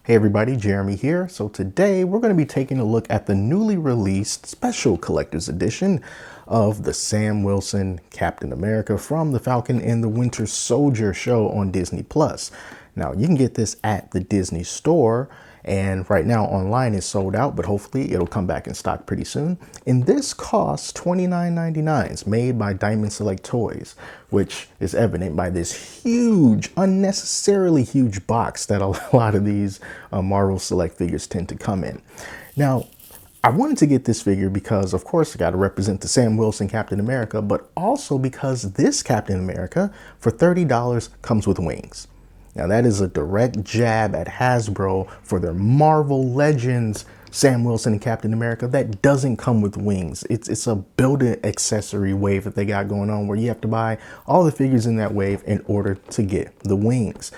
Hey everybody, Jeremy here. So today we're going to be taking a look at the newly released special collector's edition of the Sam Wilson Captain America from the Falcon and the Winter Soldier show on Disney Plus. Now you can get this at the Disney store, and right now online is sold out, but hopefully it'll come back in stock pretty soon. And this costs $29.99. It's made by Diamond Select Toys, which is evident by this huge, unnecessarily huge box that a lot of these Marvel Select figures tend to come in. Now, I wanted to get this figure because, of course, I got to represent the Sam Wilson Captain America, but also because this Captain America for $30 comes with wings. Now that is a direct jab at Hasbro for their Marvel Legends Sam Wilson and Captain America that doesn't come with wings. It's a built-in accessory wave that they got going on where you have to buy all the figures in that wave in order to get the wings.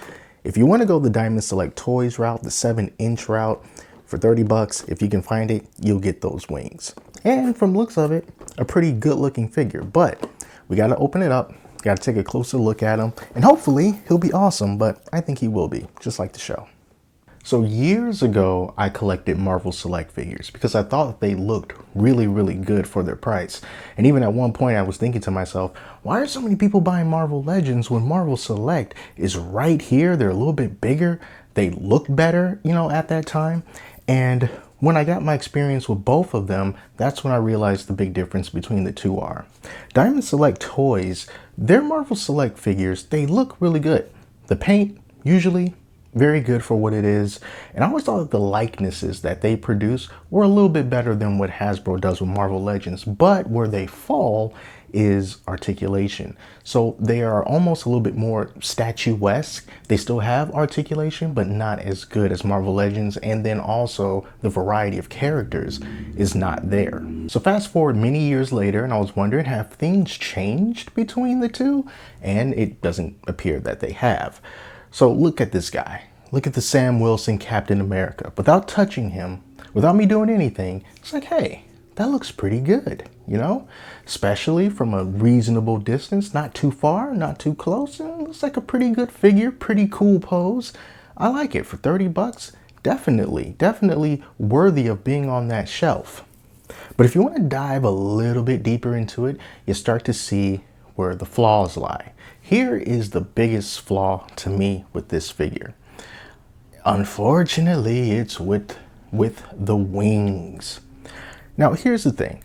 If you want to go the Diamond Select Toys route, the 7-inch route, for 30 bucks, if you can find it, you'll get those wings. And from looks of it, a pretty good looking figure, but we got to open it up. Got to take a closer look at him, and hopefully he'll be awesome, but I think he will be, just like the show. So years ago, I collected Marvel Select figures because I thought they looked really, really good for their price. And even at one point I was thinking to myself, why are so many people buying Marvel Legends when Marvel Select is right here? They're a little bit bigger. They look better, at that time. And when I got my experience with both of them, that's when I realized the big difference between the two are. Diamond Select Toys, their Marvel Select figures, they look really good. The paint, usually very good for what it is. And I always thought that the likenesses that they produce were a little bit better than what Hasbro does with Marvel Legends. But where they fall is articulation. So they are almost a little bit more statuesque. They still have articulation, but not as good as Marvel Legends. And then also the variety of characters is not there. So fast forward many years later, and I was wondering, have things changed between the two? And it doesn't appear that they have. So look at this guy. Look at the Sam Wilson Captain America. Without touching him, without me doing anything, it's like, hey, that looks pretty good, especially from a reasonable distance, not too far, not too close. It looks like a pretty good figure, pretty cool pose. I like it for 30 bucks. Definitely worthy of being on that shelf. But if you want to dive a little bit deeper into it, you start to see where the flaws lie. Here is the biggest flaw to me with this figure. Unfortunately, it's with the wings. Now, here's the thing.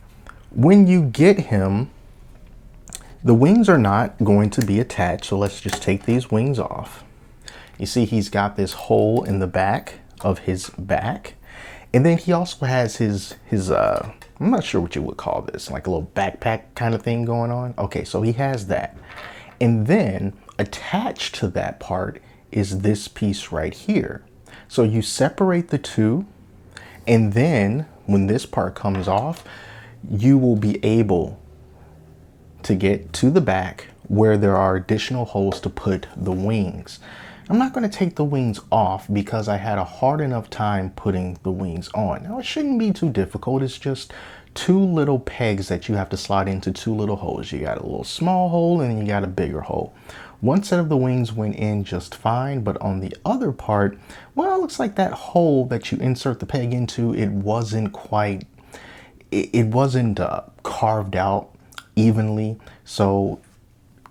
When you get him, the wings are not going to be attached. So let's just take these wings off. You see, he's got this hole in the back of his back. And then he also has his I'm not sure what you would call this, like a little backpack kind of thing going on. Okay, so he has that. And then attached to that part is this piece right here. So you separate the two, and then when this part comes off, you will be able to get to the back where there are additional holes to put the wings. I'm not going to take the wings off because I had a hard enough time putting the wings on. Now, it shouldn't be too difficult. It's just two little pegs that you have to slide into two little holes. You got a little small hole and then you got a bigger hole. One set of the wings went in just fine, but on the other part, well, it looks like that hole that you insert the peg into, it wasn't carved out evenly. So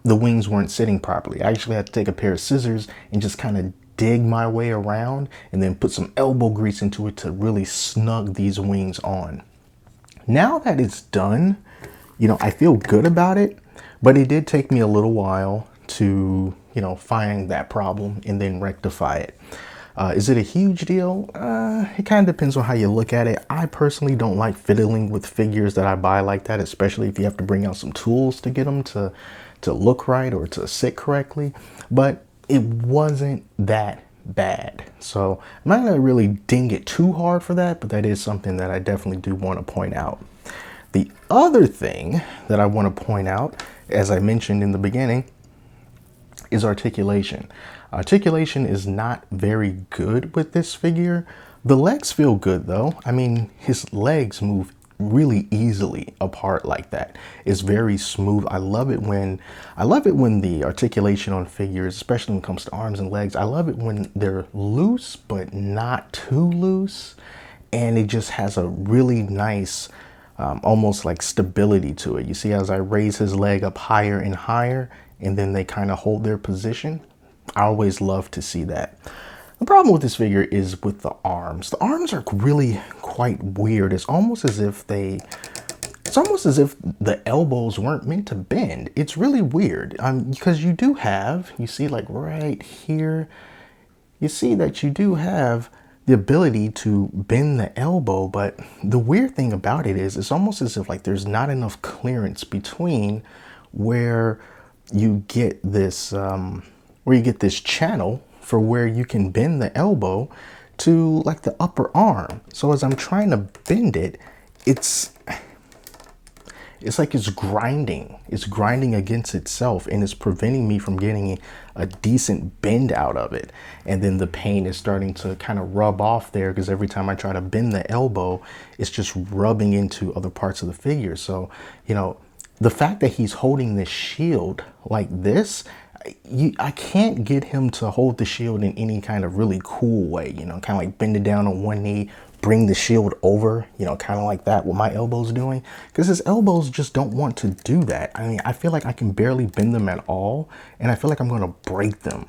the wings weren't sitting properly. I actually had to take a pair of scissors and just kind of dig my way around and then put some elbow grease into it to really snug these wings on. Now that it's done, I feel good about it, but it did take me a little while to, find that problem and then rectify it. Is it a huge deal? It kind of depends on how you look at it. I personally don't like fiddling with figures that I buy like that, especially if you have to bring out some tools to get them to look right or to sit correctly. But it wasn't that bad. So I'm not going to really ding it too hard for that, but that is something that I definitely do want to point out. The other thing that I want to point out, as I mentioned in the beginning, is articulation. Articulation is not very good with this figure. The legs feel good though. I mean, his legs move really easily apart like that. It's very smooth. I love it when the articulation on figures, especially when it comes to arms and legs, I love it when they're loose but not too loose, and it just has a really nice almost like stability to it. You see, as I raise his leg up higher and higher, and then they kind of hold their position. I always love to see that. The problem with this figure is with the arms. The arms are really quite weird. It's almost as if the elbows weren't meant to bend. It's really weird because you see like right here, you see that you do have the ability to bend the elbow, but the weird thing about it is it's almost as if like there's not enough clearance between where you get this channel for where you can bend the elbow to like the upper arm. So as I'm trying to bend it, it's like it's grinding against itself, and it's preventing me from getting a decent bend out of it. And then the pain is starting to kind of rub off there, because every time I try to bend the elbow, it's just rubbing into other parts of the figure. So, you know, the fact that he's holding this shield like this, I can't get him to hold the shield in any kind of really cool way, you know, kind of like bend it down on one knee, bring the shield over, you know, kind of like that, what my elbow's doing, because his elbows just don't want to do that. I mean, I feel like I can barely bend them at all, and I feel like I'm going to break them.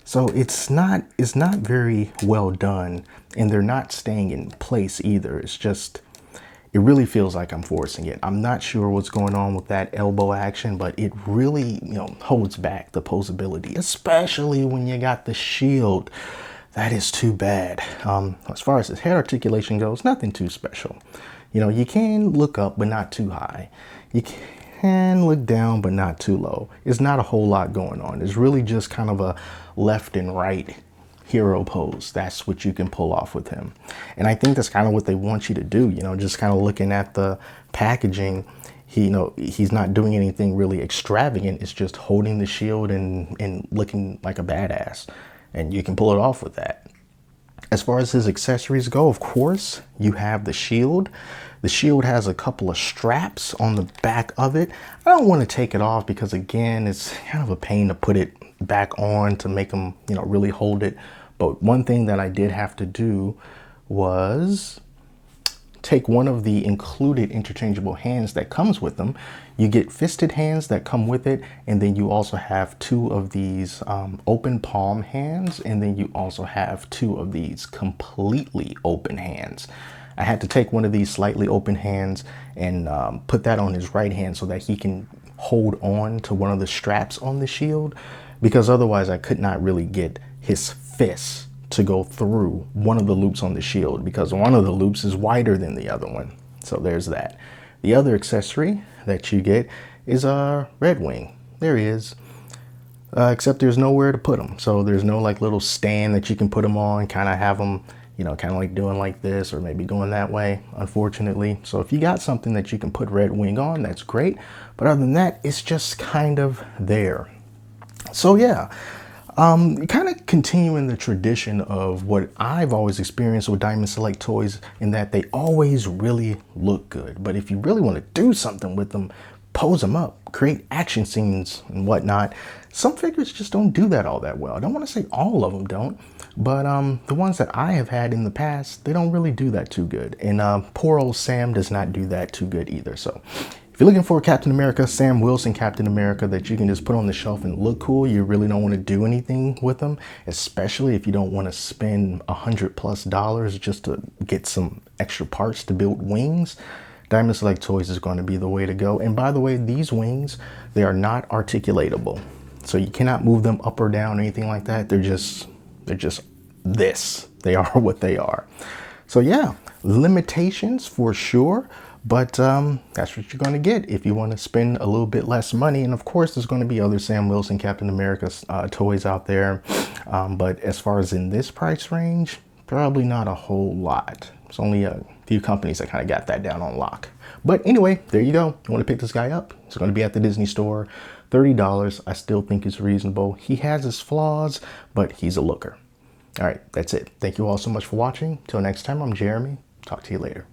So it's not very well done, and they're not staying in place either. It's just, it really feels like I'm forcing it. I'm not sure what's going on with that elbow action, but it really, you know, holds back the posability, especially when you got the shield. That is too bad. As far as his head articulation goes, nothing too special. You know, you can look up, but not too high. You can look down, but not too low. It's not a whole lot going on. It's really just kind of a left and right hero pose. That's what you can pull off with him. And I think that's kind of what they want you to do, you know, just kind of looking at the packaging. He's not doing anything really extravagant. It's just holding the shield and looking like a badass. And you can pull it off with that. As far as his accessories go, of course, you have the shield. The shield has a couple of straps on the back of it. I don't want to take it off because, again, it's kind of a pain to put it back on to make them, you know, really hold it. But one thing that I did have to do was take one of the included interchangeable hands that comes with them. You get fisted hands that come with it, and then you also have two of these open palm hands, and then you also have two of these completely open hands. I had to take one of these slightly open hands and put that on his right hand so that he can hold on to one of the straps on the shield, because otherwise I could not really get his fist to go through one of the loops on the shield, because one of the loops is wider than the other one. So there's that. The other accessory that you get is a Red Wing. There he is. Except there's nowhere to put him. So there's no like little stand that you can put him on, kind of have him, you know, kind of like doing like this or maybe going that way, unfortunately. So if you got something that you can put Red Wing on, that's great. But other than that, it's just kind of there. So yeah. Kind of continuing the tradition of what I've always experienced with Diamond Select toys, in that they always really look good. But if you really want to do something with them, pose them up, create action scenes and whatnot. Some figures just don't do that all that well. I don't want to say all of them don't, but the ones that I have had in the past, they don't really do that too good. And poor old Sam does not do that too good either. So if you're looking for a Captain America, Sam Wilson Captain America that you can just put on the shelf and look cool, you really don't want to do anything with them, especially if you don't want to spend $100+ just to get some extra parts to build wings, Diamond Select Toys is going to be the way to go. And by the way, these wings, they are not articulatable. So you cannot move them up or down or anything like that. They're just this. They are what they are. So yeah, limitations for sure. But that's what you're going to get if you want to spend a little bit less money. And of course, there's going to be other Sam Wilson Captain America toys out there. But as far as in this price range, probably not a whole lot. It's only a few companies that kind of got that down on lock. But anyway, there you go. You want to pick this guy up? It's going to be at the Disney store. $30. I still think it's reasonable. He has his flaws, but he's a looker. All right, that's it. Thank you all so much for watching. Till next time, I'm Jeremy. Talk to you later.